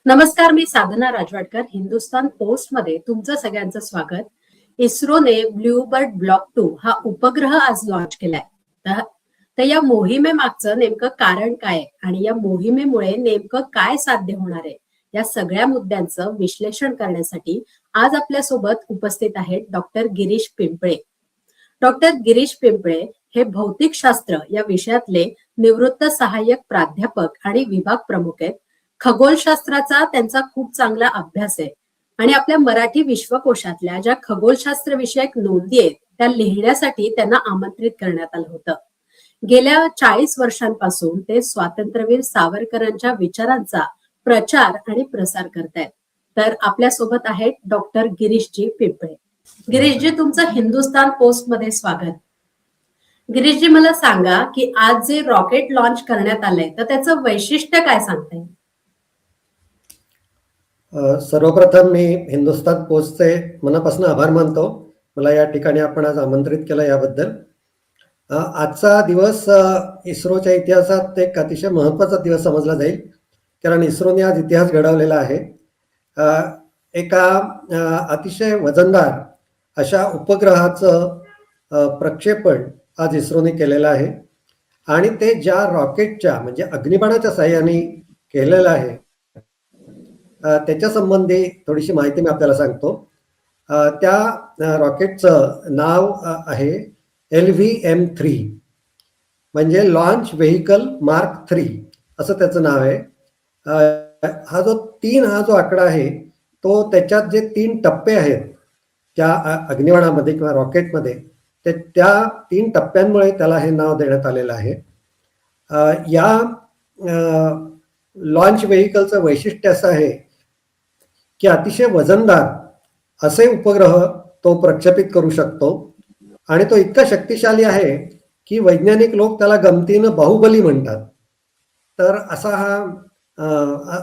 नमस्कार, मी साधना राजवाडकर. हिंदुस्तान पोस्ट मध्ये तुमचं सगळ्यांचं स्वागत. इस्रोने ब्लूबर्ड ब्लॉक 2 हा उपग्रह आज लॉन्च केलाय. तर या मोहिमेमागचं नेमकं कारण काय आहे आणि या मोहिमेमुळे नेमकं काय साध्य होणार आहे, या सगळ्या मुद्द्यांचं विश्लेषण करण्यासाठी आज आपल्यासोबत उपस्थित आहेत डॉक्टर गिरीश पिंपळे. डॉक्टर गिरीश पिंपळे हे भौतिकशास्त्र या विषयातले निवृत्त सहाय्यक प्राध्यापक आणि विभाग प्रमुख आहेत. खगोलशास्त्राचा त्यांचा खूप चांगला अभ्यास आहे आणि आपल्या मराठी विश्वकोशातल्या ज्या खगोलशास्त्र विषयक नोंदी आहेत त्या लिहिण्यासाठी त्यांना आमंत्रित करण्यात आलं होतं. गेल्या 40 वर्षांपासून ते स्वातंत्र्यवीर सावरकरांच्या विचारांचा प्रचार आणि प्रसार करतायत. तर आपल्यासोबत आहेत डॉक्टर गिरीशजी पिंपळे. गिरीशजी, तुमचं हिंदुस्तान पोस्ट मध्ये स्वागत. गिरीशजी, मला सांगा की आज जे रॉकेट लॉन्च करण्यात आलंय तर त्याचं वैशिष्ट्य काय सांगताय? सर्वप्रथम मी हिंदुस्तान पोस्टचे मनापासून आभार मानतो. मला या ठिकाणी आपण आज आमंत्रित केलं याबद्दल. आजचा दिवस इस्रोच्या इतिहासात एक अतिशय महत्त्वाचा दिवस समजला जाईल, कारण इस्रोने आज इतिहास घडवलेला आहे. एका अतिशय वजनदार अशा उपग्रहाचं प्रक्षेपण आज इस्रोने केलेलं आहे आणि ते ज्या रॉकेटच्या म्हणजे अग्निबाणाच्या साहाय्याने केलेलं आहे त्याच्या संबंधी थोडीशी माहिती मी आपल्याला सांगतो. त्या रॉकेटचं नाव आहे LVM-3, म्हणजे लॉन्च व्हेकल मार्क 3 असं त्याचं नाव आहे. हा जो आकडा आहे तो त्याच्यात जे 3 टप्पे आहेत त्या अग्निबाणामध्ये किंवा रॉकेटमध्ये, त्या 3 टप्प्यांमुळे त्याला हे नाव देण्यात आलेलं आहे. या लॉन्च व्हेकलचं वैशिष्ट्य असं आहे की अतिशय वजनदार असे उपग्रह तो प्रक्षेपित करू शकतो आणि तो इतका शक्तिशाली आहे की वैज्ञानिक लोक त्याला गमतीनं बाहुबली म्हणतात. तर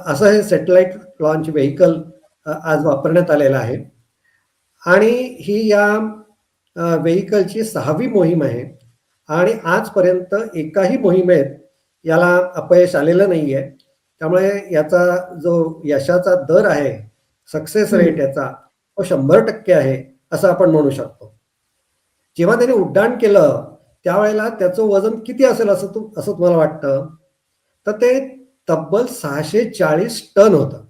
असं हे सॅटेलाइट लॉन्च व्हेकल आज वापरण्यात आलेलं आहे आणि ही या व्हेकलची 6वी मोहीम आहे आणि आजपर्यंत एकाही मोहिमेत याला अपयश आलेलं नाहीये. त्यामुळे याचा जो यशाचा दर आहे, सक्सेस रेट याचा, तो 100% आहे असं आपण म्हणू शकतो. जेव्हा त्याने उड्डाण केलं त्यावेळेला त्याचं वजन किती असेल असं तुम्हाला वाटतं? तर ते तब्बल 640 टन होतं.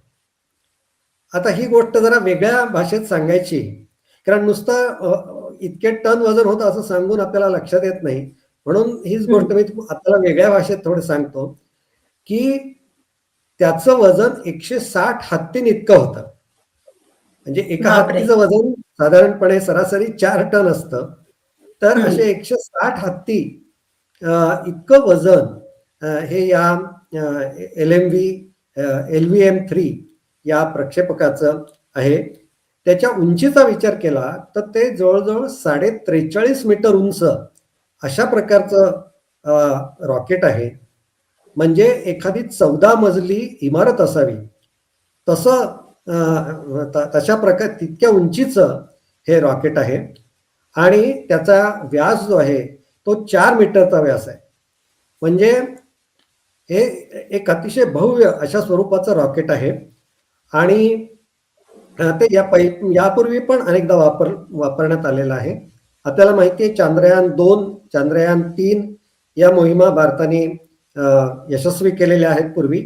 आता ही गोष्ट जरा वेगळ्या भाषेत सांगायची, कारण नुसतं इतके टन वजन होतं असं सांगून आपल्याला लक्षात येत नाही. म्हणून हीच गोष्ट मी आपल्याला वेगळ्या भाषेत थोडं सांगतो की त्याचं वजन 160 हत्तीं इतकं होतं. म्हणजे एका हत्तीचं वजन साधारणपणे सरासरी 4 टन असतं. तर असे 160 हत्ती इतकं वजन हे या LVM-3 या प्रक्षेपकाचं आहे. त्याच्या उंचीचा विचार केला तर ते जवळजवळ 43.5 मीटर उंच अशा प्रकारचं रॉकेट आहे. म्हणजे एखादी 14 मजली इमारत असावी तशा प्रकार तितक्या उंचीचं हे रॉकेट आहे आणि त्याचा व्यास जो आहे तो 4 मीटरचा व्यास आहे. म्हणजे हे एक अतिशय भव्य अशा स्वरूपाचं रॉकेट आहे आणि ते यापूर्वी पण अनेकदा वापरण्यात आलेलं आहे. आपल्याला माहिती आहे चांद्रयान-2, चांद्रयान-3 या मोहिमा भारताने यशस्वी केलेल्या आहेत पूर्वी.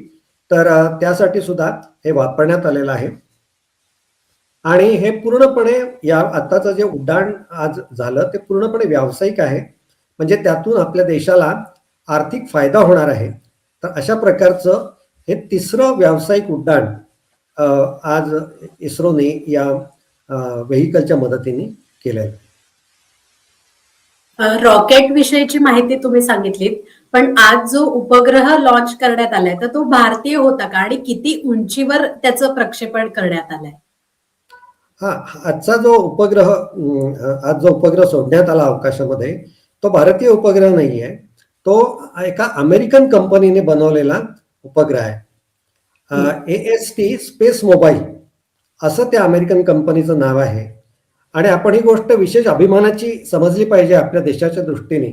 तर त्यासाठी सुद्धा हे वापरण्यात आलेलं आहे आणि हे पूर्णपणे आताचं जे उड्डाण आज झालं ते पूर्णपणे व्यावसायिक आहे. म्हणजे त्यातून आपल्या देशाला आर्थिक फायदा होणार आहे. तर अशा प्रकारचं हे 3रं व्यावसायिक उड्डाण आज इस्रोने या व्हेकलच्या मदतीने केलंय. रॉकेट विषयीची माहिती तुम्ही सांगितलीत, पण आज जो उपग्रह लॉन्च करण्यात आलाय तर तो भारतीय होता का आणि किती उंचीवर त्याचं प्रक्षेपण करण्यात आलंय? आजचा जो उपग्रह सोडण्यात आला अवकाशामध्ये तो भारतीय उपग्रह नाहीये. तो एका अमेरिकन कंपनीने बनवलेला उपग्रह आहे. AST स्पेस मोबाईल असं त्या अमेरिकन कंपनीचं नाव आहे. आणि आपण ही गोष्ट विशेष अभिमानाची समजली पाहिजे आपल्या देशाच्या दृष्टीने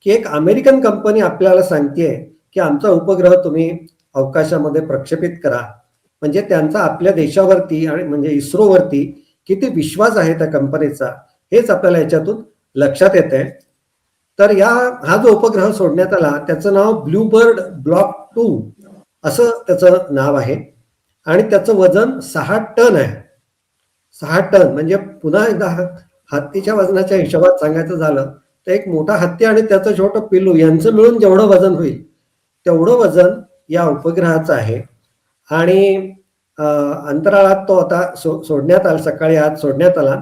की एक अमेरिकन कंपनी आपल्याला सांगतेय की आमचा उपग्रह तुम्ही अवकाशामध्ये प्रक्षेपित करा. म्हणजे त्यांचा आपल्या देशावरती आणि म्हणजे इस्रोवरती किती विश्वास आहे त्या कंपनीचा, हेच आपल्याला याच्यातून लक्षात येत आहे. तर हा जो उपग्रह सोडण्यात आला त्याचं नाव ब्लूबर्ड ब्लॉक 2 असं त्याचं नाव आहे आणि त्याचं वजन 6 टन आहे. 6 टन म्हणजे पुन्हा एकदा हत्तीच्या वजनाच्या हिशोबात सांगायचं झालं तर एक मोठा हत्ती आणि त्याचं छोटं पिल्लू यांचं मिळून जेवढं वजन होईल तेवढं वजन या उपग्रहाचं आहे. आणि अंतराळात तो आता सोडण्यात आला, सकाळी आज सोडण्यात आला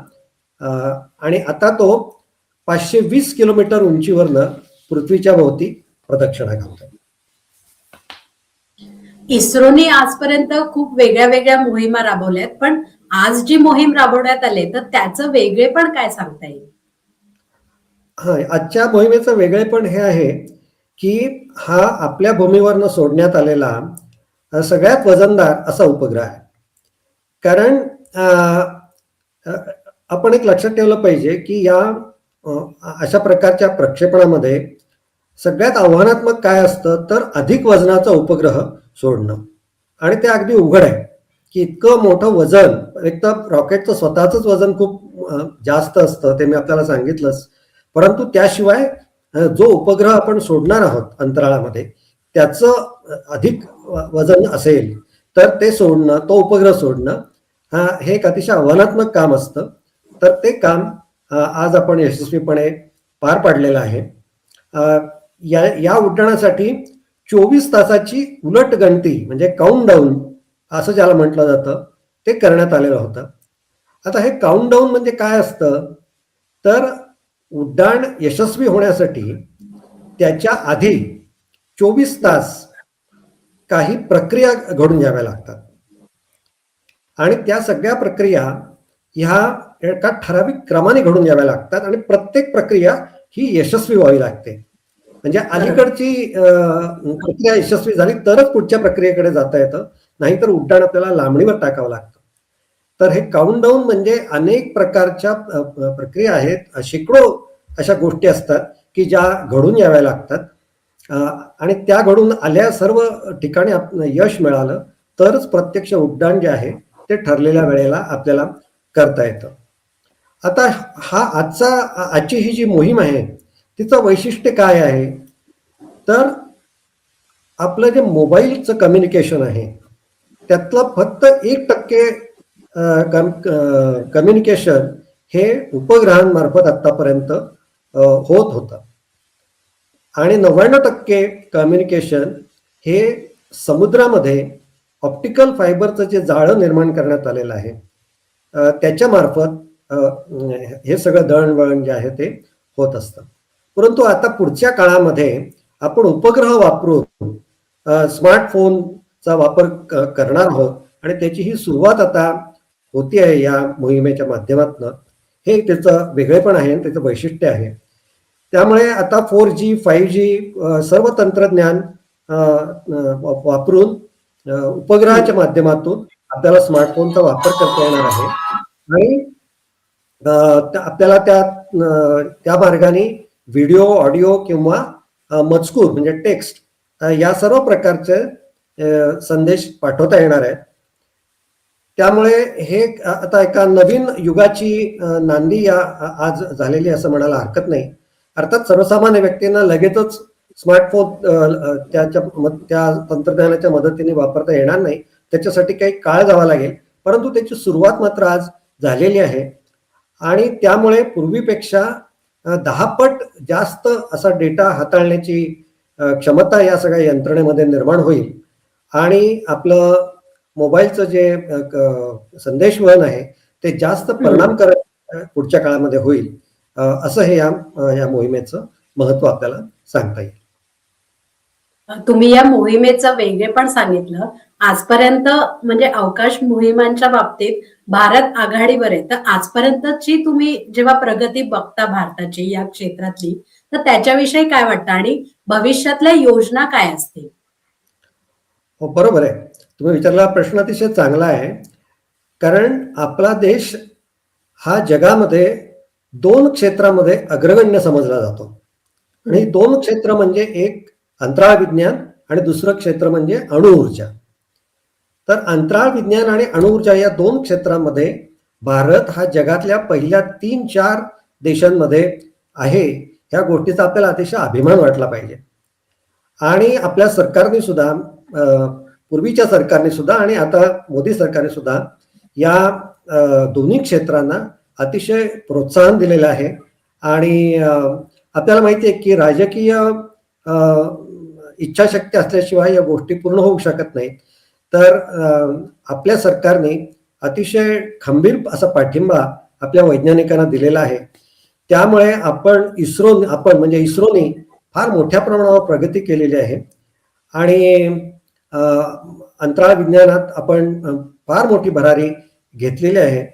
आणि आता तो 520 किलोमीटर उंचीवरनं पृथ्वीच्या भोवती प्रदक्षिणा घालतोय. इस्रोने आजपर्यंत खूप वेगळ्या वेगळ्या मोहिमा राबवल्यात, पण आज जी मोहीम राबवण्यात आली तर त्याचं वेगळेपण काय सांगता येईल? हा, आजच्या मोहिमेचं वेगळेपण हे आहे की हा आपल्या भूमीवरनं सोडण्यात आलेला सगळ्यात वजनदार असा उपग्रह आहे. कारण आपण एक लक्षात ठेवलं पाहिजे की या अशा प्रकारच्या प्रक्षेपणामध्ये सगळ्यात आव्हानात्मक काय असतं तर अधिक वजनाचा उपग्रह सोडणं. आणि ते अगदी उघड आहे की इतकं मोठं वजन, एक तर रॉकेटचं स्वतःच वजन खूप जास्त असतं, ते मी आपल्याला सांगितलंच. परंतु त्याशिवाय जो उपग्रह आपण सोडणार आहोत अंतराळामध्ये त्याचं अधिक वजन असेल तर ते सोडणं, तो उपग्रह सोडणं हे एक अतिशय आव्हानात्मक काम असतं. तर ते काम आज आपण यशस्वीपणे पार पाडलेलं आहे. या उड्डाणासाठी 24 तासाची उलट गणती म्हणजे काउंटडाऊन असं ज्याला म्हटलं जातं ते करण्यात आलेलं होतं. आता हे काउंटडाऊन म्हणजे काय असतं तर उड्डाण यशस्वी होण्यासाठी त्याच्या आधी 24 तास काही प्रक्रिया घडून घ्याव्या लागतात आणि त्या सगळ्या प्रक्रिया ह्या एका ठराविक क्रमाने घडून घ्याव्या लागतात आणि प्रत्येक प्रक्रिया ही यशस्वी व्हावी लागते. म्हणजे अलीकडची प्रक्रिया यशस्वी झाली तरच पुढच्या प्रक्रियेकडे जाता येतं, नाहीतर उड्डाण आपल्याला लांबणीवर टाकावं लागतं. तर हे काउंटडाऊन म्हणजे अनेक प्रकारच्या प्रक्रिया आहेत, शेकडो अशा गोष्टी असतात की ज्या घडून याव्या लागतात आणि त्या घडून आल्या सर्व ठिकाणी यश मिळालं तरच प्रत्यक्ष उड्डाण जे आहे ते ठरलेल्या वेळेला आपल्याला करता येतं. आता आजची ही जी मोहीम आहे तिचं वैशिष्ट्य काय आहे तर आपलं जे मोबाईलचं कम्युनिकेशन आहे त्यातलं फक्त 1% कम्युनिकेशन हे उपग्रहांमार्फत आतापर्यंत होत होतं आणि 99% कम्युनिकेशन हे समुद्रामध्ये ऑप्टिकल फायबरचं जे जाळं निर्माण करण्यात आलेलं आहे त्याच्यामार्फत हे सगळं दळणवळण जे आहे ते होत असतं. परंतु आता पुढच्या काळामध्ये आपण उपग्रह वापरून स्मार्टफोनचा वापर करणार आहोत आणि त्याची ही सुरुवात आता होती आहे या मोहिमेच्या माध्यमातून. हे त्याचं वेगळेपण आहे, त्याचं वैशिष्ट्य आहे. त्यामुळे आता 4G 5G सर्व तंत्रज्ञान वापरून उपग्रहाच्या माध्यमातून आपल्याला स्मार्टफोनचा वापर करता येणार आहे आणि आपल्याला त्या मार्गाने व्हिडिओ, ऑडिओ किंवा मजकूर म्हणजे टेक्स्ट या सर्व प्रकारचे संदेश पाठवता येणार आहेत. त्यामुळे हे आता एका नवीन युगाची नांदी आज झालेली असं म्हणायला हरकत नाही. अर्थात सर्वसामान्य व्यक्तींना लगेचच स्मार्टफोन त्या तंत्रज्ञानाच्या मदतीने वापरता येणार नाही, त्याच्यासाठी काही काळ जावा लागेल. परंतु त्याची सुरुवात मात्र आज झालेली आहे आणि त्यामुळे पूर्वीपेक्षा 10 पट जास्त असा डेटा हाताळण्याची क्षमता या सगळ्या यंत्रणेमध्ये निर्माण होईल आणि आपलं मोबाईलचं जे संदेशवहन आहे ते जास्त परिणामकारक पुढच्या काळामध्ये होईल असं हे या मोहिमेचं महत्व आपल्याला सांगता येईल. तुम्ही या मोहिमेचं वेगळेपण सांगितलं. आजपर्यंत म्हणजे अवकाश मोहिमांच्या बाबतीत भारत आघाडीवर आहे, तर आजपर्यंतची तुम्ही जेव्हा प्रगती बघता भारताची या क्षेत्रातली तर त्याच्याविषयी काय वाटतं आणि भविष्यातल्या योजना काय असतील? हो, बरोबर आहे. तुम्ही विचारला प्रश्न अतिशय चांगला आहे. कारण आपला देश हा जगामध्ये 2 क्षेत्रामध्ये अग्रगण्य समजला जातो आणि 2 क्षेत्र म्हणजे एक अंतराळ विज्ञान आणि दुसरं क्षेत्र म्हणजे अणुऊर्जा. तर अंतराळ विज्ञान आणि अणुऊर्जा या 2 क्षेत्रामध्ये भारत हा जगातल्या पहिल्या 3-4 देशांमध्ये आहे. ह्या गोष्टीचा आपल्याला अतिशय अभिमान वाटला पाहिजे. आणि आपल्या सरकारने सुद्धा पूर्वीच्या सरकारने सुद्धा आणि आता मोदी सरकारने सुद्धा या दोन्ही क्षेत्रांना अतिशय प्रोत्साहन दिलेलं आहे. आणि आपल्याला माहिती आहे की राजकीय इच्छाशक्ती असल्याशिवाय या गोष्टी पूर्ण होऊ शकत नाहीत. तर आपल्या सरकारने अतिशय खंबीर असा पाठिंबा आपल्या वैज्ञानिकांना दिलेला आहे. त्यामुळे आपण म्हणजे इस्रोने फार मोठ्या प्रमाणावर प्रगती केलेली आहे. आणि अंतराळ विज्ञानात आपण फार मोठी भरारी घेतलेली आहे.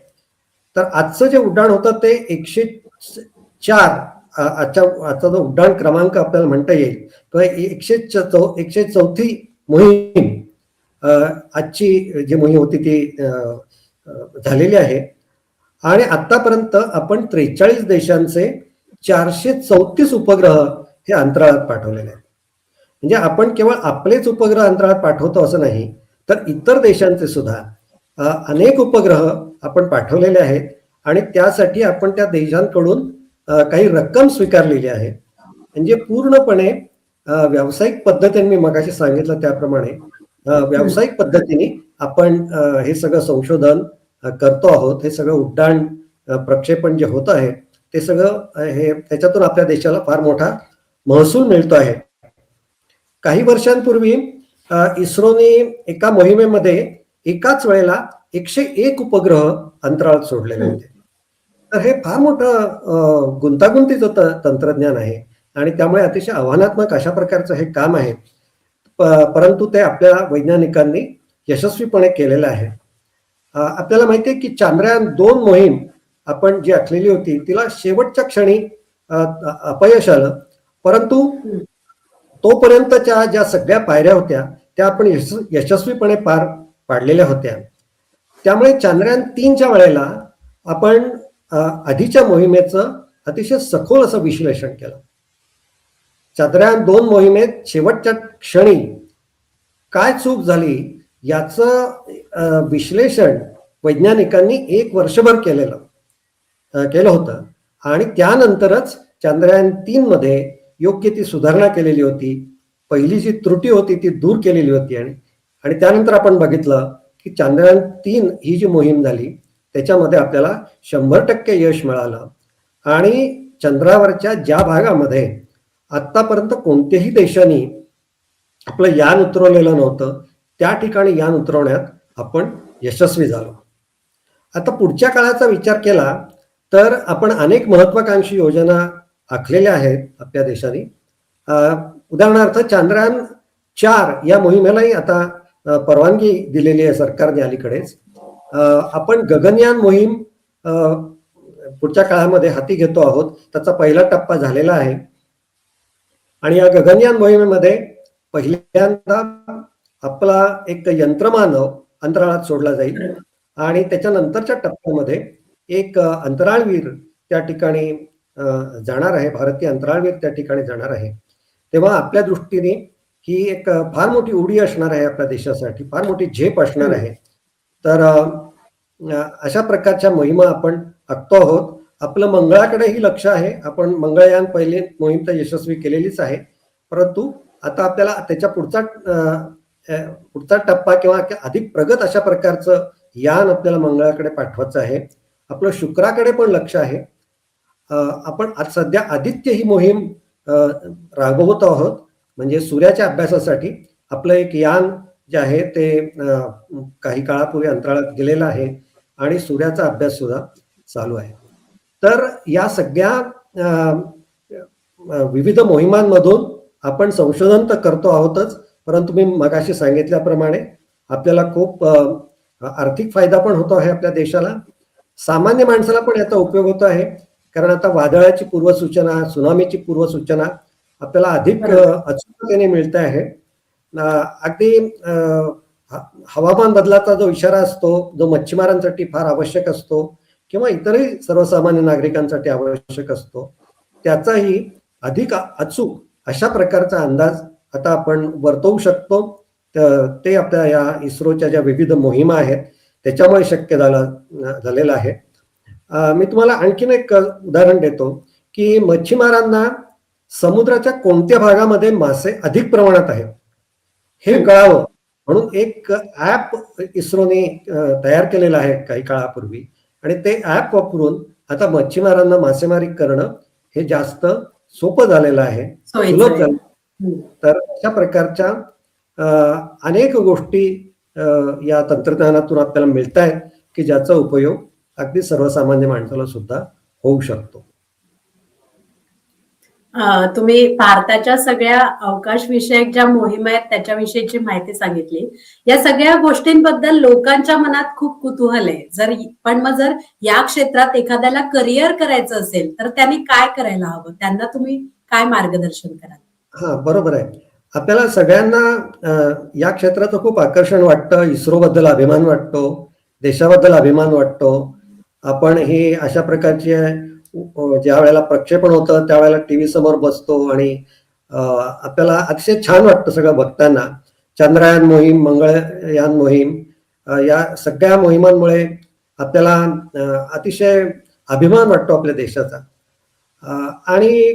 तर आजचं जे उड्डाण होतं ते 104 आजचा जो उड्डाण क्रमांक आपल्याला म्हणता येईल किंवा 104 मोहीम आजची जी मोहीम होती ती झालेली आहे. आणि आतापर्यंत आपण 43 देशांचे 434 उपग्रह हे अंतराळात पाठवलेले आहेत. म्हणजे आपण केवळ आपलेच उपग्रह अंतराळात पाठवतो असं नाही, तर इतर देशांचे सुद्धा अनेक उपग्रह आपण पाठवलेले आहेत. आणि त्यासाठी आपण त्या देशांकडून काही रक्कम स्वीकारलेली आहे. म्हणजे पूर्णपणे व्यावसायिक पद्धतीने, मी मगाशी सांगितलं त्याप्रमाणे व्यावसायिक पद्धतीने आपण हे सगळं संशोधन करतो आहोत. हे सगळं उड्डाण प्रक्षेपण जे होत आहे ते सगळं हे त्याच्यातून आपल्या देशाला फार मोठा महसूल मिळतो आहे. काही वर्षांपूर्वी इस्रोने एका मोहिमेमध्ये एकाच वेळेला 101 उपग्रह अंतराळात सोडलेले होते. तर हे फार मोठं गुंतागुंतीचं तंत्रज्ञान आहे आणि त्यामुळे अतिशय आव्हानात्मक अशा प्रकारचं हे काम आहे. परंतु ते आपल्या वैज्ञानिकांनी यशस्वीपणे केलेलं आहे. आपल्याला माहिती आहे की चांद्रयान-2 मोहीम आपण जी आखलेली होती तिला शेवटच्या क्षणी अपयश आलं. परंतु तोपर्यंतच्या ज्या सगळ्या पायऱ्या होत्या त्या आपण यशस्वीपणे पार पाडलेल्या होत्या. त्यामुळे चांद्रयान-3च्या वेळेला आपण आधीच्या मोहिमेचं अतिशय सखोल असं विश्लेषण केलं. चांद्रयान-2 मोहिमेत शेवटच्या क्षणी काय चूक झाली याचं विश्लेषण वैज्ञानिकांनी 1 वर्षभर केलं होतं. आणि त्यानंतरच चांद्रयान-3 मध्ये योग्य ती सुधारणा केलेली होती. पहिली जी त्रुटी होती ती दूर केलेली होती. आणि त्यानंतर आपण बघितलं की चांद्रयान-3 ही जी मोहीम झाली त्याच्यामध्ये आपल्याला 100% यश मिळालं. आणि चंद्रावरच्या ज्या भागामध्ये आतापर्यंत कोणत्याही देशाने आपलं यान उतरवलेलं नव्हतं त्या ठिकाणी यान उतरवण्यात आपण यशस्वी झालो. आता पुढच्या काळाचा विचार केला तर आपण अनेक महत्वाकांक्षी योजना आखलेल्या आहेत आपल्या देशाने. उदाहरणार्थ चांद्रयान-4 या मोहिमेलाही आता परवानगी दिलेली आहे सरकारने अलीकडेच. आपण गगनयान मोहीम पुढच्या काळामध्ये हाती घेतो आहोत. त्याचा पहिला टप्पा झालेला आहे. आणि या गगनयान मोहिमेमध्ये पहिल्यांदा आपला एक यंत्रमानव अंतराळात सोडला जाईल आणि त्याच्यानंतरच्या टप्प्यामध्ये एक अंतराळवीर त्या ठिकाणी जाणार आहे. भारतीय अंतराळवीर त्या ठिकाणी जाणार आहे. तेव्हा आपल्या दृष्टीने ही एक फार मोठी उडी असणार आहे आपल्या देशासाठी, फार मोठी झेप असणार आहे. तर अशा प्रकारच्या मोहिमा आपण आखतो आहोत. आपलं मंगळाकडेही लक्ष आहे. आपण मंगळयान पहिली मोहीम तर यशस्वी केलेलीच आहे. परंतु आता आपल्याला त्याच्या पुढचा टप्पा किंवा अधिक प्रगत अशा प्रकारचं यान आपल्याला मंगळाकडे पाठवायचं आहे. आपलं शुक्राकडे पण लक्ष आहे. आपण आज सध्या आदित्य ही मोहीम राबवत आहोत. म्हणजे सूर्याच्या अभ्यासासाठी आपलं एक यान जे आहे ते काही काळापूर्वी अंतराळात गेलेलं आहे आणि सूर्याचा अभ्यास सुद्धा चालू आहे. तर या सगळ्या विविध मोहिमांमधून आपण संशोधन तर करतो आहोतच, परंतु मी मगाशी सांगितल्याप्रमाणे आपल्याला खूप आर्थिक फायदा पण होतो आहे आपल्या देशाला. सामान्य माणसाला पण याचा उपयोग होतो आहे. कारण आता वादळाची पूर्वसूचना, सुनामीची पूर्वसूचना आपल्याला अधिक अचूकतेने मिळते आहे. अगदी हवामान बदलाचा जो इशारा असतो, जो मच्छीमारांसाठी फार आवश्यक असतो किंवा इतरही सर्वसामान्य नागरिकांसाठी आवश्यक असतो, त्याचाही अधिक अचूक अशा प्रकारचा अंदाज आता आपण वर्तवू शकतो. ते आपल्या या इस्रोच्या ज्या विविध मोहिमा आहेत त्याच्यामुळे शक्य झालेलं आहे. मी तुम्हाला आणखीन एक उदाहरण देतो की मच्छीमारांना समुद्राच्या कोणत्या भागामध्ये मासे अधिक प्रमाणात आहेत हे कळावं म्हणून एक ऍप इस्रोने तयार केलेलं आहे काही काळापूर्वी, आणि ते ऍप वापरून आता मच्छीमारांना मासेमारी करणं हे जास्त सोपं झालेलं आहे, सुलभ झालं. तर अशा प्रकारच्या अनेक गोष्टी या तंत्रज्ञानातून आपल्याला मिळत आहेत की ज्याचा उपयोग अगदी सर्वसामान्य माणसाला सुद्धा होऊ शकतो. तुम्ही भारताच्या सगळ्या अवकाश विषयक ज्या मोहिमा आहेत त्याच्याविषयीची माहिती सांगितली. या सगळ्या गोष्टींबद्दल लोकांच्या मनात खूप कुतूहल आहे. मग जर या क्षेत्रात एखाद्याला करिअर करायचं असेल तर त्यांनी काय करायला हवं, त्यांना तुम्ही काय मार्गदर्शन कराल? हा, बरोबर आहे. आपल्याला सगळ्यांना या क्षेत्राचं खूप आकर्षण वाटतं, इस्रोबद्दल अभिमान वाटतो, देशाबद्दल अभिमान वाटतो. आपण हे अशा प्रकारचे ज्या वेळेला प्रक्षेपण होतं त्यावेळेला टीव्ही समोर बसतो आणि आपल्याला अतिशय छान वाटतं सगळं बघताना. चंद्रयान मोहीम, मंगळयान मोहीम, या सगळ्या मोहिमांमुळे आपल्याला अतिशय अभिमान वाटतो आपल्या देशाचा. आणि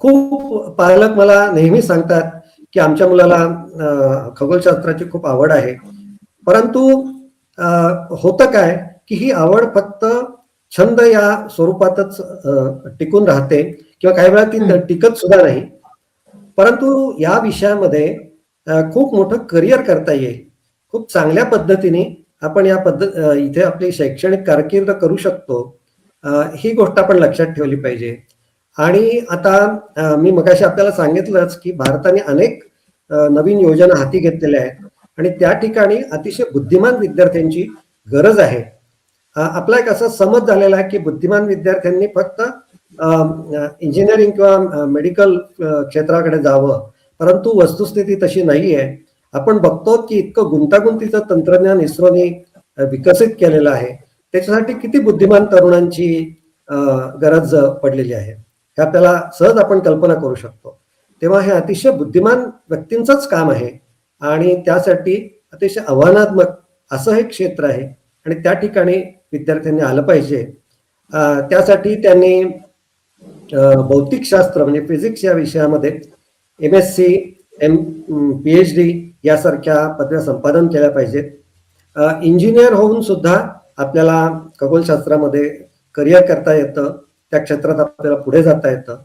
खूप पालक मला नेहमी सांगतात की आमच्या मुलाला खगोलशास्त्राची खूप आवड आहे, परंतु होतं काय की ही आवड फक्त छंद या स्वरूपातच टिकून राहते किंवा काही वेळा ती टिकत सुद्धा नाही. परंतु या विषयामध्ये खूप मोठं करिअर करता येईल, खूप चांगल्या पद्धतीने आपण इथे आपली शैक्षणिक कारकीर्द करू शकतो, ही गोष्ट आपण लक्षात ठेवली पाहिजे. आणि आता मी मगाशी आपल्याला सांगितलंच की भारताने अनेक नवीन योजना हाती घेतलेल्या आहेत आणि त्या ठिकाणी अतिशय बुद्धिमान विद्यार्थ्यांची गरज आहे. आपला एक असा समज झालेला आहे की बुद्धिमान विद्यार्थ्यांनी फक्त इंजिनिअरिंग किंवा मेडिकल क्षेत्राकडे जावं, परंतु वस्तुस्थिती तशी नाही आहे. आपण बघतो की इतकं गुंतागुंतीचं तंत्रज्ञान इस्रोने विकसित केलेलं आहे, त्याच्यासाठी किती बुद्धिमान तरुणांची गरज पडलेली आहे हे आपल्याला सहज आपण कल्पना करू शकतो. तेव्हा हे अतिशय बुद्धिमान व्यक्तींचंच काम आहे आणि त्यासाठी अतिशय आव्हानात्मक असं हे क्षेत्र आहे आणि त्या ठिकाणी विद्यार्थ्यांनी आलं पाहिजे. त्यासाठी त्यांनी भौतिकशास्त्र म्हणजे फिजिक्स या विषयामध्ये MSc, PhD यासारख्या पदव्या संपादन केल्या पाहिजेत. इंजिनियर होऊन सुद्धा आपल्याला खगोलशास्त्रामध्ये करिअर करता येतं, त्या क्षेत्रात आपल्याला पुढे जाता येतं.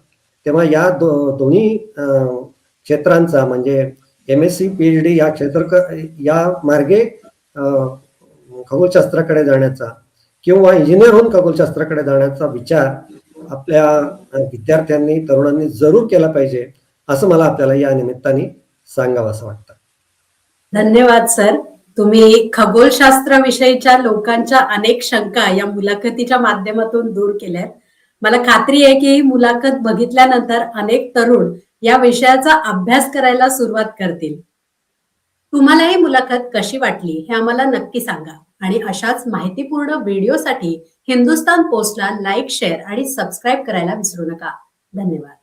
तेव्हा या दोन्ही क्षेत्रांचा म्हणजे MSc, PhD या मार्गे खगोलशास्त्राकडे जाण्याचा किंवा इंजिनियर होऊन खगोलशास्त्राकडे जाण्याचा विचार आपल्या विद्यार्थ्यांनी, तरुणांनी जरूर केला पाहिजे, असं मला आपल्याला या निमित्ताने सांगावं असं वाटतं. धन्यवाद सर. तुम्ही खगोलशास्त्राविषयीच्या लोकांच्या अनेक शंका या मुलाखतीच्या माध्यमातून दूर केल्यात. मला खात्री आहे की ही मुलाखत बघितल्यानंतर अनेक तरुण या विषयाचा अभ्यास करायला सुरुवात करतील. तुम्हाला ही मुलाखत कशी वाटली हे आम्हाला नक्की सांगा आणि अशाच माहितीपूर्ण व्हिडिओसाठी हिंदुस्तान पोस्टला लाईक, शेअर आणि सबस्क्राईब करायला विसरू नका. धन्यवाद.